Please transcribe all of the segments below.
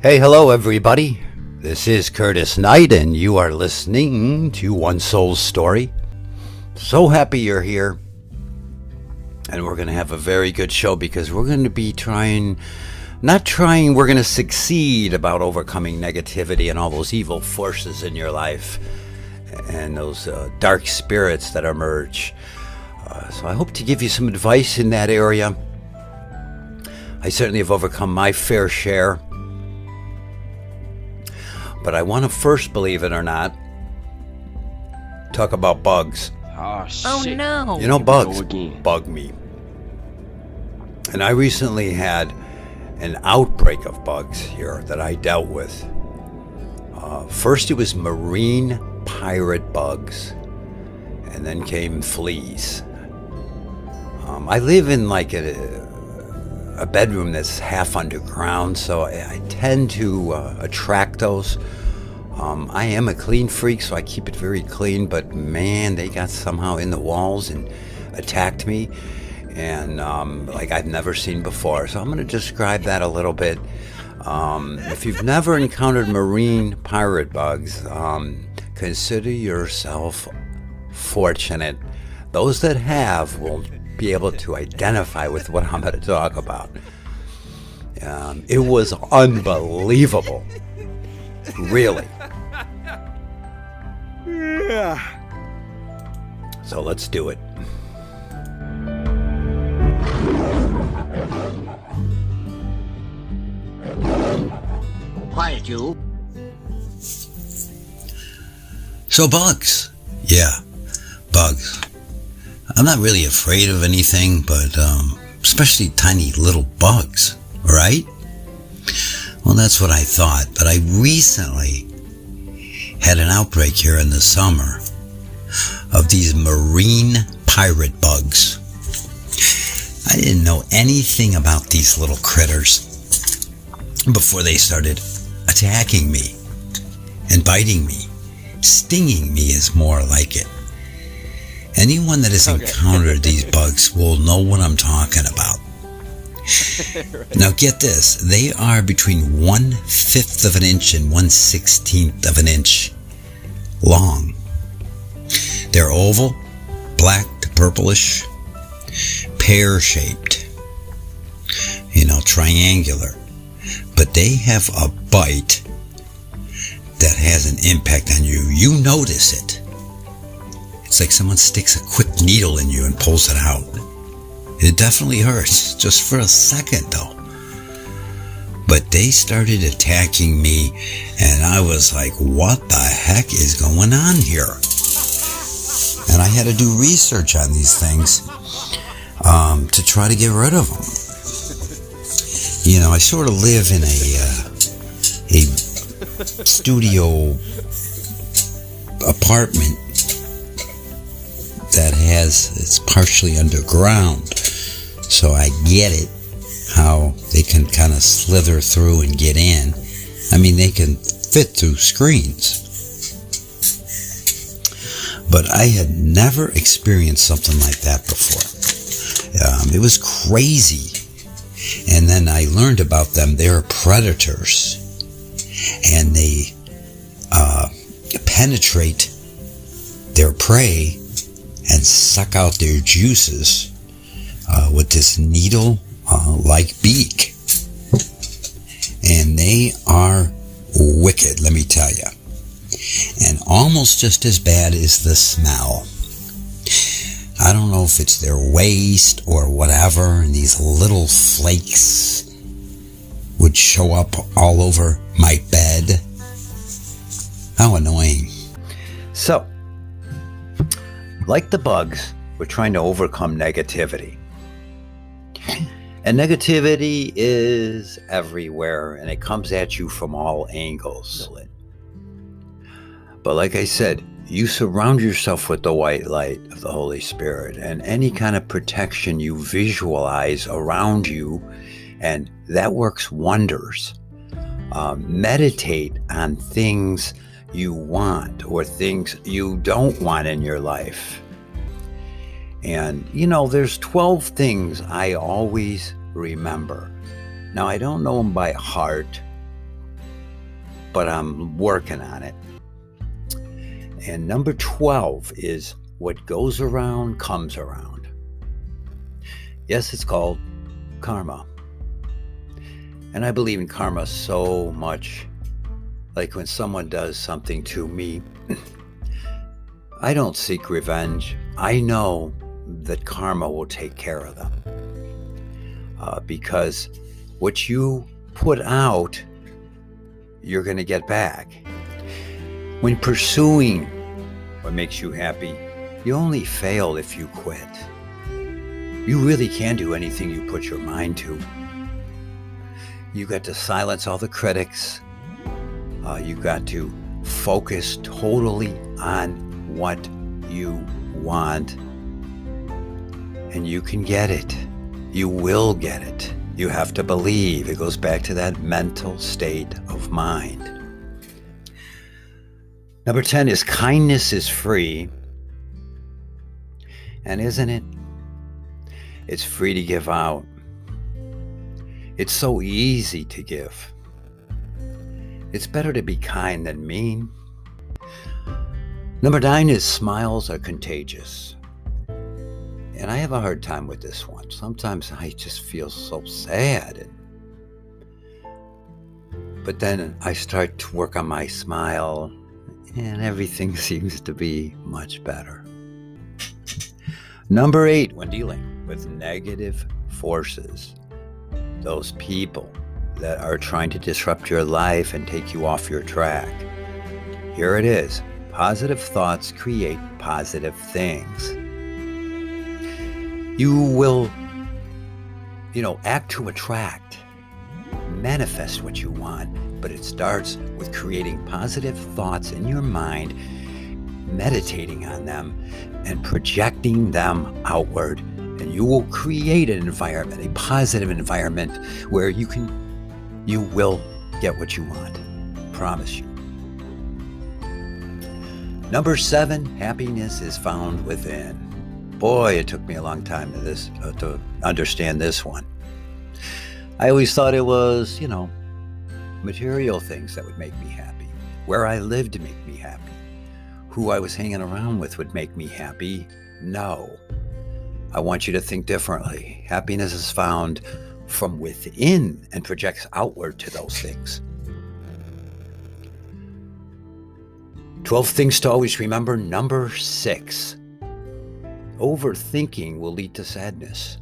Hey, hello everybody. This is Curtis Knight and you are listening to One Soul's Story. So happy you're here. And we're going to have a very good show because we're going to be we're going to succeed about overcoming negativity and all those evil forces in your life and those dark spirits that emerge. So I hope to give you some advice in that area. I certainly have overcome my fair share. But I want to first, believe it or not, talk about bugs. Oh, shit. No. You know, bugs bug me. And I recently had an outbreak of bugs here that I dealt with. First it was marine pirate bugs, and then came fleas. I live in like a bedroom that's half underground, so I tend to attract those. I am a clean freak, so I keep it very clean, but man, they got somehow in the walls and attacked me, and like I've never seen before. So I'm going to describe that a little bit. If you've never encountered marine pirate bugs, consider yourself fortunate. Those that have will be able to identify with what I'm going to talk about. It was unbelievable. Really. Yeah. So let's do it. Quiet, you. So bugs. Yeah, bugs. I'm not really afraid of anything, but especially tiny little bugs, right? Well, that's what I thought, but I recently had an outbreak here in the summer of these marine pirate bugs. I didn't know anything about these little critters before they started attacking me and biting me. Stinging me is more like it. Anyone that has encountered these bugs will know what I'm talking about. Right. Now get this, they are between 1/5 of an inch and 1/16 of an inch long. They're oval, black to purplish, pear-shaped, triangular. But they have a bite that has an impact on you. You notice it. It's like someone sticks a quick needle in you and pulls it out. It definitely hurts, just for a second though. But they started attacking me, and I was like, what the heck is going on here? And I had to do research on these things to try to get rid of them. I sort of live in a studio apartment that it's partially underground, so I get it how they can kind of slither through and get in. I mean, they can fit through screens, but I had never experienced something like that before. It was crazy. And then I learned about them. They're predators, and they penetrate their prey and suck out their juices with this needle-like beak. And they are wicked, let me tell you. And almost just as bad is the smell. I don't know if it's their waste or whatever, and these little flakes would show up all over my bed. How annoying. So, like the bugs, we're trying to overcome negativity. And negativity is everywhere, and it comes at you from all angles. But like I said, you surround yourself with the white light of the Holy Spirit and any kind of protection you visualize around you, and that works wonders. Meditate on things you want or things you don't want in your life. And, there's 12 things I always remember. Now, I don't know them by heart, but I'm working on it. And number 12 is what goes around comes around. Yes, it's called karma. And I believe in karma so much. Like when someone does something to me, I don't seek revenge. I know that karma will take care of them. Because what you put out, you're going to get back. When pursuing what makes you happy, you only fail if you quit. You really can do anything you put your mind to. You got to silence all the critics. You got to focus totally on what you want. And you can get it. You will get it. You have to believe. It goes back to that mental state of mind. Number 10 is kindness is free. And isn't it? It's free to give out. It's so easy to give. It's better to be kind than mean. Number 9 is smiles are contagious. And I have a hard time with this one. Sometimes I just feel so sad. But then I start to work on my smile and everything seems to be much better. Number 8, when dealing with negative forces, those people that are trying to disrupt your life and take you off your track. Here it is. Positive thoughts create positive things. You will, act to attract, manifest what you want, but it starts with creating positive thoughts in your mind, meditating on them, and projecting them outward. And you will create an environment, a positive environment, where you will get what you want. Promise you. Number 7, happiness is found within. Boy, it took me a long time to understand this one. I always thought it was, material things that would make me happy. Where I lived to make me happy. Who I was hanging around with would make me happy. No. I want you to think differently. Happiness is found from within and projects outward to those things. 12 things to always remember. Number 6. Overthinking will lead to sadness.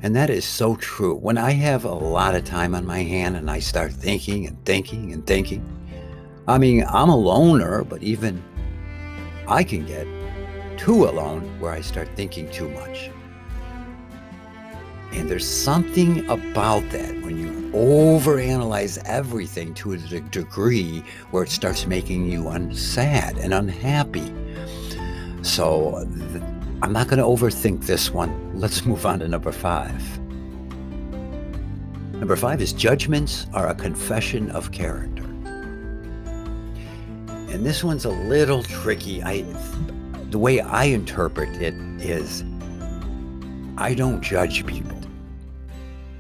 And that is so true. When I have a lot of time on my hand and I start thinking and thinking and thinking, I'm a loner, but even I can get too alone where I start thinking too much. And there's something about that when you overanalyze everything to a degree where it starts making you sad and unhappy. So I'm not going to overthink this one. Let's move on to number 5. Number 5 is judgments are a confession of character. And this one's a little tricky. The way I interpret it is I don't judge people.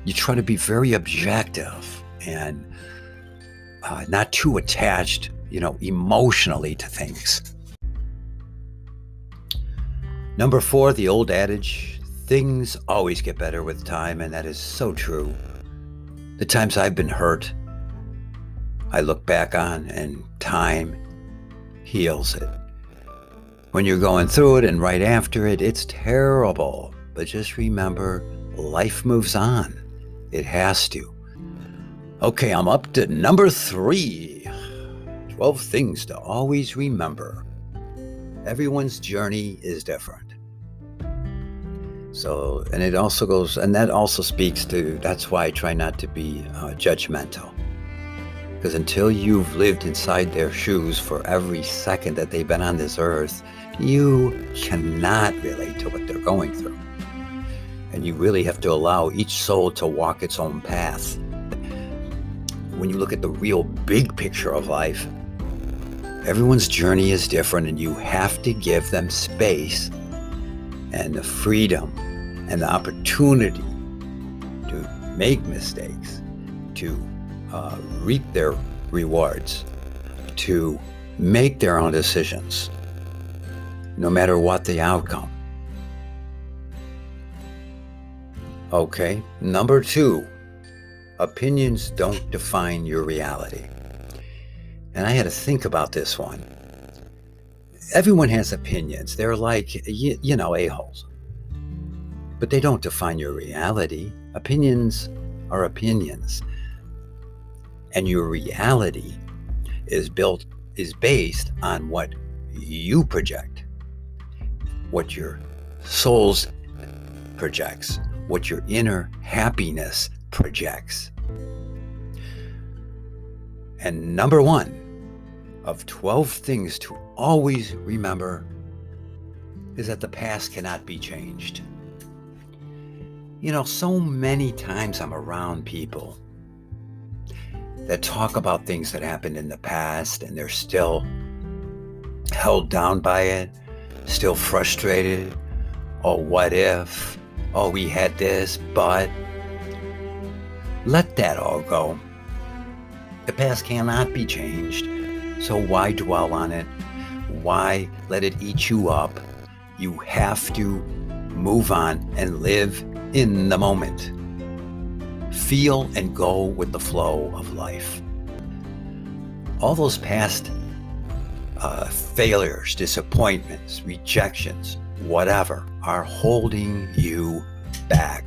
You try to be very objective and not too attached, emotionally to things. Number 4, the old adage, things always get better with time, and that is so true. The times I've been hurt, I look back on, and time heals it. When you're going through it and right after it, it's terrible. But just remember, life moves on. It has to. Okay, I'm up to number 3. 12 things to always remember. Everyone's journey is different. So, and it also goes, and that also speaks to, that's why I try not to be judgmental. Because until you've lived inside their shoes for every second that they've been on this earth, you cannot relate to what they're going through. And you really have to allow each soul to walk its own path. When you look at the real big picture of life, everyone's journey is different, and you have to give them space and the freedom and the opportunity to make mistakes, to reap their rewards, to make their own decisions, no matter what the outcome. Okay, number 2, opinions don't define your reality. And I had to think about this one. Everyone has opinions. They're like, a-holes. But they don't define your reality. Opinions are opinions. And your reality is based on what you project, what your soul projects, what your inner happiness projects. And number 1 of 12 things to always remember is that the past cannot be changed. So many times I'm around people that talk about things that happened in the past and they're still held down by it, still frustrated. Oh, what if? Oh, we had this, but let that all go. The past cannot be changed, so why dwell on it? Why let it eat you up? You have to move on and live in the moment. Feel and go with the flow of life. All those past failures, disappointments, rejections, whatever, are holding you back,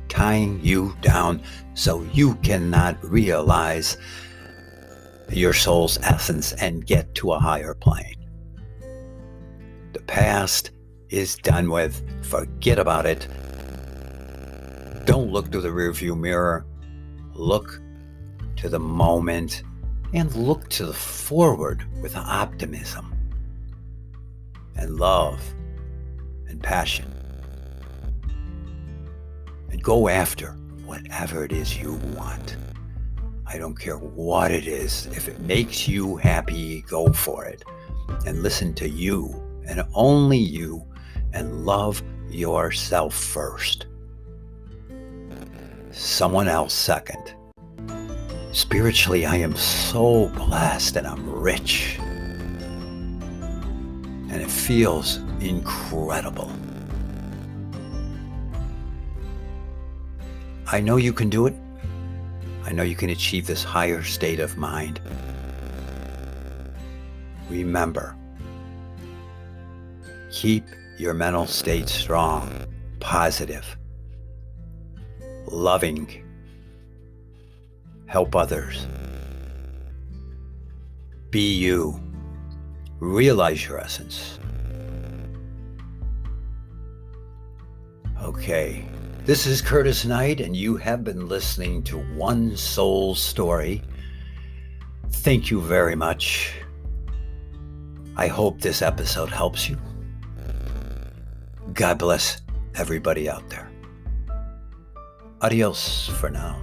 tying you down so you cannot realize your soul's essence and get to a higher plane. The past is done with. Forget about it. Don't look through the rearview mirror. Look to the moment and look to the forward with optimism and love and passion. And go after whatever it is you want. I don't care what it is. If it makes you happy, go for it. And listen to you and only you, and love yourself first. Someone else second. Spiritually, I am so blessed and I'm rich. And it feels incredible. I know you can do it. I know you can achieve this higher state of mind. Remember, keep your mental state strong, positive, loving, help others, be you, realize your essence. Okay, this is Curtis Knight, and you have been listening to One Soul Story. Thank you very much. I hope this episode helps you. God bless everybody out there. Adios for now.